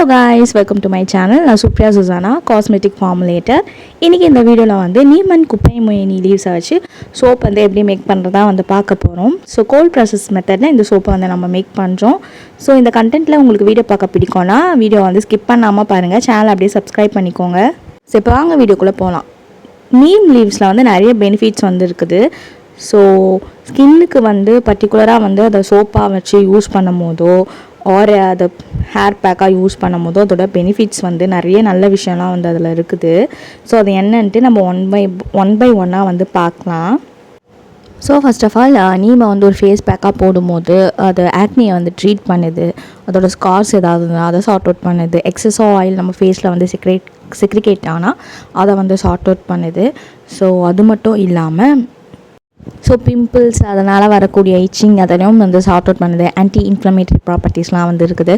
Hello guys, welcome to my channel. நான் Supriya Susanna cosmetic ஃபார்முலேட்டர். இன்றைக்கி இந்த வீடியோவில் வந்து நீம் அண்ட் குப்பை மேனி லீவ்ஸை வச்சு சோப் வந்து எப்படி மேக் பண்ணுறதா வந்து பார்க்க போகிறோம். ஸோ கோல்ட் ப்ராசஸ் மெத்தடில் இந்த சோப்பை வந்து நம்ம மேக் பண்ணுறோம். ஸோ இந்த கண்டென்ட்டில் உங்களுக்கு வீடியோ பார்க்க பிடிக்கும்னா வீடியோ வந்து ஸ்கிப் பண்ணாமல் பாருங்கள், சேனல் அப்படியே சப்ஸ்கிரைப் பண்ணிக்கோங்க. ஸோ இப்போ வாங்க வீடியோக்குள்ளே போகலாம். நீம் லீவ்ஸில் வந்து நிறைய பெனிஃபிட்ஸ் வந்து இருக்குது. ஸோ ஸ்கின்னுக்கு வந்து பர்டிகுலராக வந்து அதை சோப்பாக வச்சு யூஸ் பண்ணும் போதோ ஆர் அதை ஹேர் பேக்காக யூஸ் பண்ணும் போதோ அதோட பெனிஃபிட்ஸ் வந்து நிறைய நல்ல விஷயம்லாம் வந்து அதில் இருக்குது. ஸோ அது என்னன்ட்டு நம்ம ஒன் பை ஒன்னாக வந்து பார்க்கலாம். ஸோ ஃபர்ஸ்ட் ஆஃப் ஆல் நீமை வந்து ஒரு ஃபேஸ் பேக்காக போடும்போது அது ஆக்னியை வந்து ட்ரீட் பண்ணுது, அதோட ஸ்கார்ஸ் ஏதாவது இருந்தால் அதை சார்ட் அவுட் பண்ணுது. எக்ஸஸ் ஆயில் நம்ம ஃபேஸில் வந்து செக்ரிகேட் ஆனால் அதை வந்து சார்ட் அவுட் பண்ணுது. ஸோ அது மட்டும் இல்லாமல் ஸோ பிம்பிள்ஸ் அதனால் வரக்கூடிய இச்சிங் அதனையும் வந்து சார்ட் அவுட் பண்ணுது. ஆன்டி இன்ஃப்ளமேட்டரி ப்ராப்பர்ட்டிஸ்லாம் வந்து இருக்குது.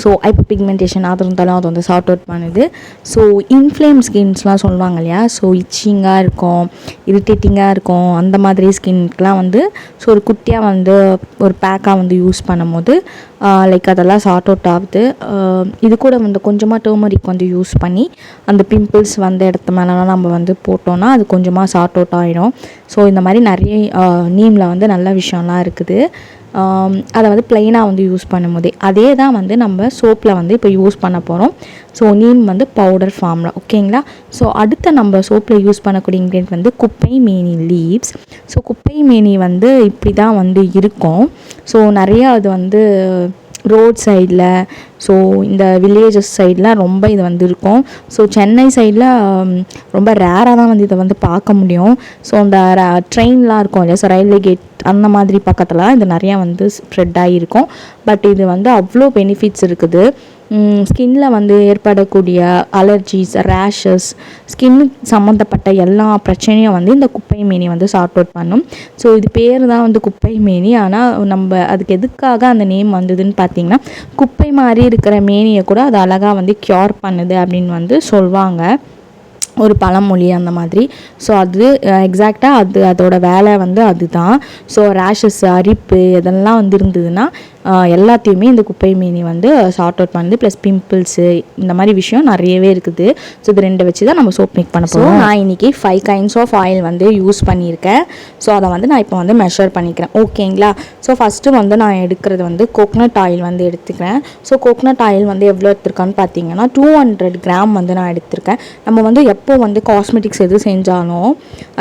ஸோ ஹைப்பர் பிக்மெண்டேஷன் அது இருந்தாலும் அது வந்து சார்ட் அவுட் பண்ணுது. ஸோ இன்ஃப்ளேம் ஸ்கின்ஸ்லாம் சொல்லுவாங்க இல்லையா, ஸோ இச்சிங்காக இருக்கும், இரிட்டேட்டிங்காக இருக்கும், அந்த மாதிரி ஸ்கின்க்கெலாம் வந்து ஸோ ஒரு குட்டியாக வந்து ஒரு பேக்காக வந்து யூஸ் பண்ணும்போது லைக் அதெல்லாம் சார்ட் அவுட் ஆகுது. இது கூட வந்து கொஞ்சமாக டர்மரிக் வந்து யூஸ் பண்ணி அந்த பிம்பிள்ஸ் வந்த இடத்து மேலெலாம் நம்ம வந்து போட்டோன்னா அது கொஞ்சமாக சார்ட் அவுட் ஆகிடும். ஸோ இந்த மாதிரி நிறைய நீமில் வந்து நல்ல விஷயம்லாம் இருக்குது. அதை வந்து ப்ளைனாக வந்து யூஸ் பண்ணும்போதே அதே தான் வந்து நம்ம சோப்பில் வந்து இப்போ யூஸ் பண்ண போகிறோம். ஸோ நீம் வந்து பவுடர் ஃபார்மில், ஓகேங்களா. ஸோ அடுத்த நம்ம சோப்பில் யூஸ் பண்ணக்கூடிய இன்க்ரீடியன்ட் வந்து குப்பை மேனி லீவ்ஸ். ஸோ குப்பை மேனி வந்து இப்படி தான் வந்து இருக்கும். ஸோ நிறையா அது வந்து ரோட் சைடில், ஸோ இந்த வில்லேஜஸ் சைடெலாம் ரொம்ப இது வந்து இருக்கும். ஸோ சென்னை சைடில் ரொம்ப ரேராக தான் வந்து இதை வந்து பார்க்க முடியும். ஸோ அந்த ட்ரெயின்லாம் இருக்கும் இல்லையா, ஸோ ரயில்வே கேட் அந்த மாதிரி பக்கத்தில் இது நிறையா வந்து ஸ்ப்ரெட் ஆகியிருக்கும். பட் இது வந்து அவ்வளோ பெனிஃபிட்ஸ் இருக்குது. ஸ்கின்னில் வந்து ஏற்படக்கூடிய அலர்ஜிஸ், ரேஷஸ், ஸ்கின்னு சம்மந்தப்பட்ட எல்லா பிரச்சனையும் வந்து இந்த குப்பை மேனி வந்து சார்ட் அவுட் பண்ணும். ஸோ இது பேர் தான் வந்து குப்பை மேனி. ஆனால் நம்ம அதுக்கு எதுக்காக அந்த நேம் வந்ததுன்னு பார்த்தீங்கன்னா, குப்பை மாதிரி இருக்கிற மேனியை கூட அது அழகாக வந்து க்யூர் பண்ணுது அப்படின்னு வந்து சொல்லுவாங்க, ஒரு பழமொழி அந்த மாதிரி. ஸோ அது எக்ஸாக்டாக அதோட வேலை வந்து அதுதான். ஸோ ரேஷஸ், அரிப்பு இதெல்லாம் வந்து இருந்ததுன்னா எல்லாத்தையுமே இந்த குப்பை மேனி வந்து சார்ட் அவுட் பண்ணுது. ப்ளஸ் பிம்பிள்ஸு இந்த மாதிரி விஷயம் நிறையவே இருக்குது. ஸோ இது ரெண்டை வச்சு தான் நம்ம சோப் மேக் பண்ண போகிறோம். நான் இன்றைக்கி 5 கைண்ட்ஸ் ஆஃப் ஆயில் வந்து யூஸ் பண்ணியிருக்கேன். ஸோ அதை வந்து நான் இப்போ வந்து மெஷர் பண்ணிக்கிறேன், ஓகேங்களா. ஸோ ஃபஸ்ட்டு வந்து நான் எடுக்கிறது வந்து கோக்னட் ஆயில் வந்து எடுத்துக்கிறேன். ஸோ கோக்னட் ஆயில் வந்து எவ்வளோ எடுத்துருக்கான்னு பார்த்தீங்கன்னா 200 கிராம் வந்து நான் எடுத்திருக்கேன். நம்ம வந்து எப்போ வந்து காஸ்மெட்டிக்ஸ் எது செஞ்சாலும்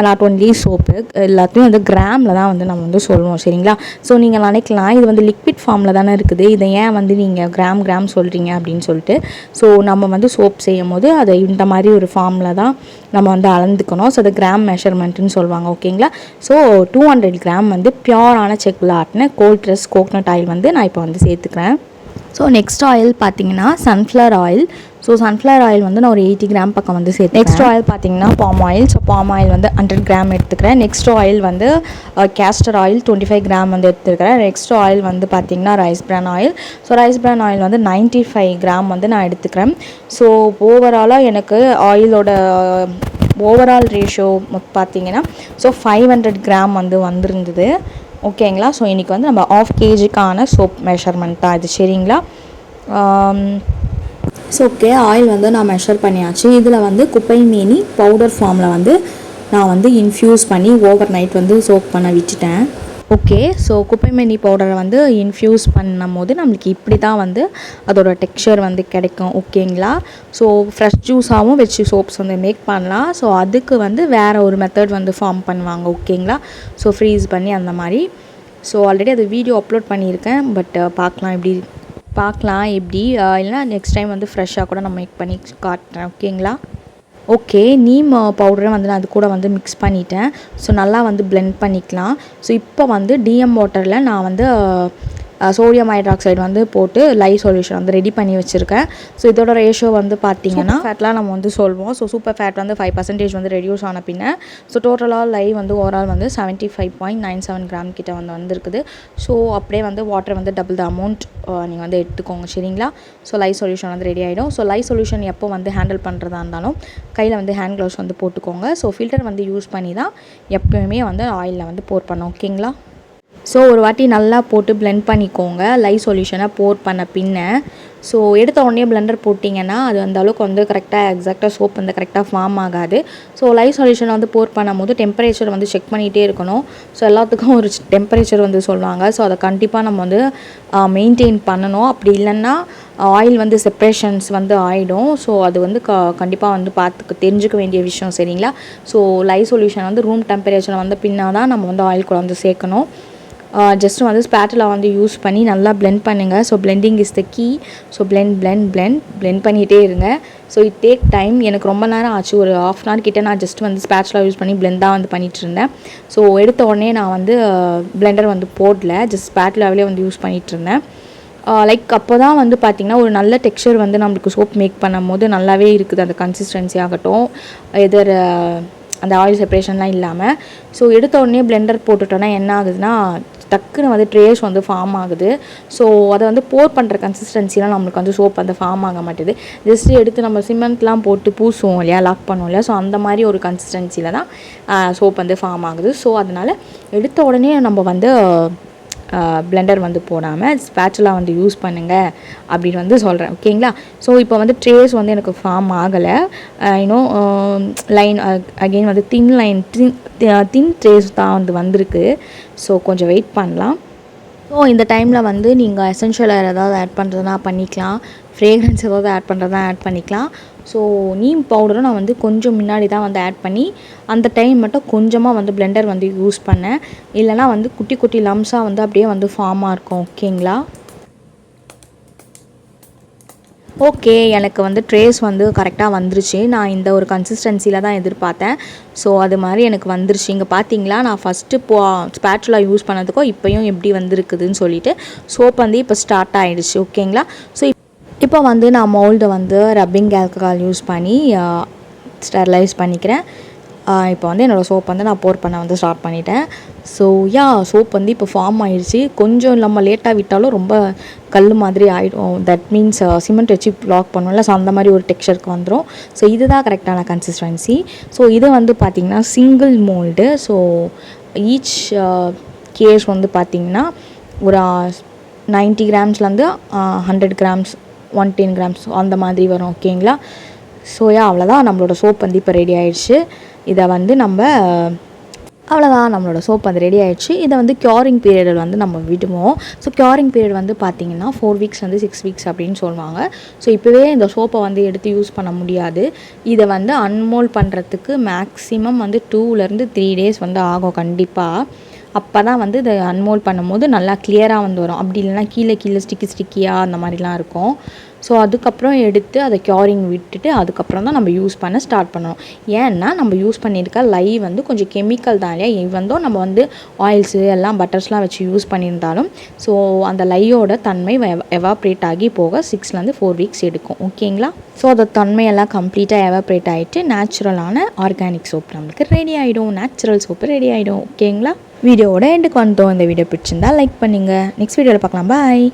நாட் ஒன்லி சோப்பு எல்லாத்தையும் வந்து கிராமில் தான் வந்து நம்ம வந்து சொல்லுவோம், சரிங்களா. ஸோ நீங்கள் நினைக்கலாம் இது வந்து லிக்விட் ஃபார்மில் தானே இருக்குது, இதை ஏன் வந்து நீங்கள் கிராம் சொல்கிறீங்க அப்படின்னு சொல்லிட்டு. ஸோ நம்ம வந்து சோப் செய்யும் போது அதை இந்த மாதிரி ஒரு ஃபார்மில் தான் நம்ம வந்து அளந்துக்கணும். ஸோ அதை கிராம் மெஷர்மெண்ட்டுன்னு சொல்லுவாங்க, ஓகேங்களா. ஸோ 200 கிராம் வந்து பியூரான செக்கில் ஆட்டின கோல்ட் ப்ரெஸ் கோக்னட் ஆயில் வந்து நான் இப்போ வந்து சேர்த்துக்கிறேன். ஸோ நெக்ஸ்ட் ஆயில் பார்த்தீங்கன்னா sunflower oil. So sunflower oil வந்து நான் ஒரு 80 கிராம் பக்கம் வந்து சேர்த்து. நெக்ஸ்ட் ஆயில் பார்த்தீங்கன்னா palm oil. So palm oil வந்து 100 கிராம் எடுத்துக்கிறேன். நெக்ஸ்ட் ஆயில் வந்து கேஸ்டர் ஆயில் 25 கிராம் வந்து எடுத்துக்கிறேன். நெக்ஸ்ட் ஆயில் வந்து பார்த்தீங்கன்னா ரைஸ் பிரான் ஆயில். ஸோ ரைஸ் பிரான் ஆயில் வந்து 95 கிராம் வந்து நான் எடுத்துக்கிறேன். ஸோ ஓவராலாக எனக்கு ஆயிலோட ஓவரால் ரேஷியோ பார்த்தீங்கன்னா ஸோ 500 கிராம் வந்து வந்திருந்தது, ஓகேங்களா. ஸோ இன்றைக்கி வந்து நம்ம 1/2 kgக்கான சோப் மெஷர்மெண்ட் தான் இது, சரிங்களா. ஸோ ஓகே, ஆயில் வந்து நான் மெஷர் பண்ணியாச்சு. இதில் வந்து குப்பை மேனி பவுடர் ஃபார்மில் வந்து நான் வந்து இன்ஃப்யூஸ் பண்ணி ஓவர் நைட் வந்து சோப் பண்ண விட்டுட்டேன். ஓகே, ஸோ குப்பை மேனி பவுடரை வந்து இன்ஃப்யூஸ் பண்ணும் போது நம்மளுக்கு இப்படி தான் வந்து அதோட டெக்ஸ்சர் வந்து கிடைக்கும், ஓகேங்களா. ஸோ ஃப்ரெஷ் ஜூஸாகவும் வச்சு சோப்ஸ் வந்து மேக் பண்ணலாம். ஸோ அதுக்கு வந்து வேறு ஒரு மெத்தட் வந்து ஃபார்ம் பண்ணுவாங்க, ஓகேங்களா. ஸோ ஃப்ரீஸ் பண்ணி அந்த மாதிரி. ஸோ ஆல்ரெடி அது வீடியோ அப்லோட் பண்ணியிருக்கேன், பட் பார்க்கலாம் எப்படி இல்லைனா நெக்ஸ்ட் டைம் வந்து ஃப்ரெஷ்ஷாக கூட நான் மேக் பண்ணி காட்டுறேன், ஓகேங்களா. ஓகே, நீம் பவுடரை வந்து நான் அது கூட வந்து மிக்ஸ் பண்ணிட்டேன். ஸோ நல்லா வந்து பிளெண்ட் பண்ணிக்கலாம். ஸோ இப்போ வந்து டிஎம் வாட்டரில் நான் வந்து சோடியம் ஹைட்ராக்சைடு வந்து போட்டு லைவ் சொல்யூஷன் வந்து ரெடி பண்ணி வச்சுருக்கேன். ஸோ இதோட ரேஷியோ வந்து பார்த்திங்கன்னா ஃபேட்லாம் நம்ம வந்து சொல்வோம். ஸோ சூப்பர் ஃபேட் வந்து 5% வந்து ரெடியூஸ் ஆன பின்ன ஸோ டோட்டலாக லைவ் வந்து ஓவரால் வந்து 75.97 கிராம் கிட்ட வந்து வந்துருக்குது. ஸோ அப்படியே வந்து வாட்டர் வந்து டபுள் த அமௌண்ட் நீங்கள் வந்து எடுத்துக்கோங்க, சரிங்களா. ஸோ லைவ் சொல்யூஷன் வந்து ரெடி ஆகிடும். ஸோ லைவ் சொல்யூஷன் எப்போ வந்து ஹேண்டில் பண்ணுறதா இருந்தாலும் கையில் வந்து ஹேண்ட் க்ளவுஸ் வந்து போட்டுக்கோங்க. ஸோ ஃபில்டர் வந்து யூஸ் பண்ணி தான் எப்போயுமே வந்து ஆயிலில் வந்து போர் பண்ணோம், ஓகேங்களா. ஸோ ஒரு வாட்டி நல்லா போட்டு பிளெண்ட் பண்ணிக்கோங்க லை சொல்யூஷனை போர் பண்ண பின்ன. ஸோ எடுத்த உடனே பிளெண்டர் போட்டிங்கன்னா அது அந்த அளவுக்கு வந்து கரெக்டாக எக்ஸாக்டாக சோப் வந்து கரெக்டாக ஃபார்ம் ஆகாது. ஸோ லைவ் சொல்யூஷன் வந்து போர் பண்ணும்போது டெம்பரேச்சர் வந்து செக் பண்ணிகிட்டே இருக்கணும். ஸோ எல்லாத்துக்கும் ஒரு டெம்பரேச்சர் வந்து சொல்லுவாங்க. ஸோ அதை கண்டிப்பாக நம்ம வந்து மெயின்டைன் பண்ணணும். அப்படி இல்லைன்னா ஆயில் வந்து செப்ரேஷன்ஸ் வந்து ஆகிடும். ஸோ அது வந்து கண்டிப்பாக வந்து தெரிஞ்சுக்க வேண்டிய விஷயம், சரிங்களா? ஸோ லைவ் சொல்யூஷன் வந்து ரூம் டெம்பரேச்சர் வந்து பின்னால் தான் நம்ம வந்து ஆயில் கூட வந்து சேர்க்கணும். ஜஸ்ட்டு வந்து ஸ்பேட்டலா வந்து யூஸ் பண்ணி நல்லா பிளெண்ட் பண்ணுங்கள். So blending is the key. So blend பண்ணிகிட்டே இருங்க. So it take time. எனக்கு ரொம்ப நேரம் ஆச்சு, ஒரு ½ hour கிட்டே நான் ஜஸ்ட் வந்து ஸ்பேட்டலா யூஸ் பண்ணி பிளெண்ட் தான் வந்து பண்ணிகிட்டு இருந்தேன். ஸோ எடுத்த உடனே நான் வந்து பிளெண்டர் வந்து போடல, ஜஸ்ட் ஸ்பேட்டலாவிலே வந்து யூஸ் பண்ணிகிட்டு இருந்தேன். லைக் அப்போ தான் வந்து பார்த்திங்கன்னா ஒரு நல்ல டெக்ஸ்சர் வந்து நம்மளுக்கு சோப் மேக் பண்ணும் போது நல்லாவே இருக்குது. அந்த கன்சிஸ்டன்சி ஆகட்டும், அந்த ஆயில் செப்பரேஷன்லாம் இல்லாமல். ஸோ எடுத்த உடனே பிளெண்டர் போட்டுட்டோன்னா என்ன ஆகுதுன்னா டக்குன்னு வந்து ட்ரேஸ் வந்து ஃபார்ம் ஆகுது. ஸோ அதை வந்து போர் பண்ணுற கன்சிஸ்டன்சிலாம் நம்மளுக்கு வந்து சோப் வந்து ஃபார்ம் ஆக மாட்டேது. ஜஸ்ட்டு எடுத்து நம்ம சிமெண்ட்லாம் போட்டு பூசுவோம் இல்லையா, லாக் பண்ணுவோம் இல்லையா, ஸோ அந்த மாதிரி ஒரு கன்சிஸ்டன்சியில் தான் சோப் வந்து ஃபார்ம் ஆகுது. ஸோ அதனால் எடுத்த உடனே நம்ம வந்து பிளெண்டர் வந்து போடாமல் ஸ்பேட்டலா வந்து யூஸ் பண்ணுங்கள் அப்படின்னு வந்து சொல்கிறேன், ஓகேங்களா? ஸோ இப்போ வந்து ட்ரேஸ் வந்து எனக்கு ஃபார்ம் ஆகலை. இன்னும் லைன் அகெயின் வந்து தின் ட்ரேஸ் தான் வந்து வந்திருக்கு. ஸோ கொஞ்சம் வெயிட் பண்ணலாம். ஸோ இந்த டைமில் வந்து நீங்கள் எசென்ஷியல் ஆயில் ஏதாவது ஆட் பண்ணுறதுனா பண்ணிக்கலாம், ஃப்ரேக்ரன்ஸ் ஏதாவது ஆட் பண்ணுறதா ஆட் பண்ணிக்கலாம். ஸோ நீம் பவுடரும் நான் வந்து கொஞ்சம் முன்னாடி தான் வந்து ஆட் பண்ணி அந்த டைம் மட்டும் கொஞ்சமாக வந்து பிளெண்டர் வந்து யூஸ் பண்ணேன். இல்லைனா வந்து குட்டி குட்டி லம்ஸாக வந்து அப்படியே வந்து ஃபார்மாக இருக்கும், ஓகேங்களா? ஓகே, எனக்கு வந்து ட்ரேஸ் வந்து கரெக்டாக வந்துருச்சு. நான் இந்த ஒரு கன்சிஸ்டன்சியில் தான் எதிர்பார்த்தேன். ஸோ அது மாதிரி எனக்கு வந்துருச்சு. இங்கே பார்த்தீங்களா, நான் ஃபஸ்ட்டு ஸ்பேட்டலா யூஸ் பண்ணதுக்கும் இப்போயும் எப்படி வந்திருக்குதுன்னு சொல்லிட்டு சோப் வந்து இப்போ ஸ்டார்ட் ஆகிடுச்சு, ஓகேங்களா? ஸோ இப்போ வந்து நான் மோல்டை வந்து ரப்பிங் ஆல்கஹால் யூஸ் பண்ணி ஸ்டெர்லைஸ் பண்ணிக்கிறேன். இப்போ வந்து என்னோடய சோப் வந்து நான் போர் பண்ண வந்து ஸ்டார்ட் பண்ணிட்டேன். ஸோ சோப் வந்து இப்போ ஃபார்ம் ஆகிடுச்சு. கொஞ்சம் நம்ம லேட்டாக விட்டாலும் ரொம்ப கல் மாதிரி ஆகிடும். தட் மீன்ஸ் சிமெண்ட் வச்சு லாக் பண்ணுவோம்ல, ஸோ அந்த மாதிரி ஒரு டெக்ஸ்சருக்கு வந்துடும். ஸோ இதுதான் கரெக்டான கன்சிஸ்டன்சி. ஸோ இது வந்து பார்த்திங்கன்னா single mould. So each case வந்து பார்த்திங்கன்னா ஒரு 90 கிராம்ஸ்லேருந்து 100 கிராம்ஸ் 110 கிராம்ஸ் அந்த மாதிரி வரும், ஓகேங்களா? ஸோ அவ்வளோதான், நம்மளோட சோப் வந்து இப்போ ரெடி ஆகிடுச்சு. இதை வந்து நம்மளோட சோப் வந்து ரெடி ஆகிடுச்சு. இதை வந்து க்யூரிங் பீரியடில் வந்து நம்ம விடுவோம். ஸோ க்யூரிங் பீரியட் வந்து பார்த்திங்கன்னா 4 வீக்ஸ் வந்து 6 வீக்ஸ் அப்படின்னு சொல்லுவாங்க. ஸோ இப்போவே இந்த சோப்பை வந்து எடுத்து யூஸ் பண்ண முடியாது. இதை வந்து அன்மோல்ட் பண்ணுறதுக்கு மேக்ஸிமம் வந்து 2 to 3 days வந்து ஆகும் கண்டிப்பாக. அப்போ தான் வந்து இதை அன்மோல்ட் பண்ணும்போது நல்லா கிளியராக வந்து வரும். அப்படி இல்லைனா கீழே ஸ்டிக்கியாக அந்த மாதிரிலாம் இருக்கும். ஸோ அதுக்கப்புறம் எடுத்து அதை க்யூரிங் விட்டுட்டு அதுக்கப்புறம் தான் நம்ம யூஸ் பண்ண ஸ்டார்ட் பண்ணணும். ஏன்னா நம்ம யூஸ் பண்ணியிருக்க லை வந்து கொஞ்சம் கெமிக்கல் தான் இல்லையா, இவந்தோ நம்ம வந்து ஆயில்ஸு எல்லாம் பட்டர்ஸ்லாம் வச்சு யூஸ் பண்ணியிருந்தாலும் ஸோ அந்த லையோட தன்மை எவாப்ரேட் ஆகி போக 6 to 4 வீக்ஸ் எடுக்கும், ஓகேங்களா? ஸோ அந்த தன்மையெல்லாம் கம்ப்ளீட்டாக எவாப்ரேட் ஆகிட்டு நேச்சுரலான ஆர்கானிக் சோப் நம்மளுக்கு ரெடி ஆகிடும், நேச்சுரல் சோப்பு ரெடி ஆகிடும், ஓகேங்களா? வீடியோவோட எண்டுக்கு வந்தோம். இந்த வீடியோ பிடிச்சிருந்தா லைக் பண்ணுங்கள். நெக்ஸ்ட் வீடியோவில் பார்க்கலாம். பாய்.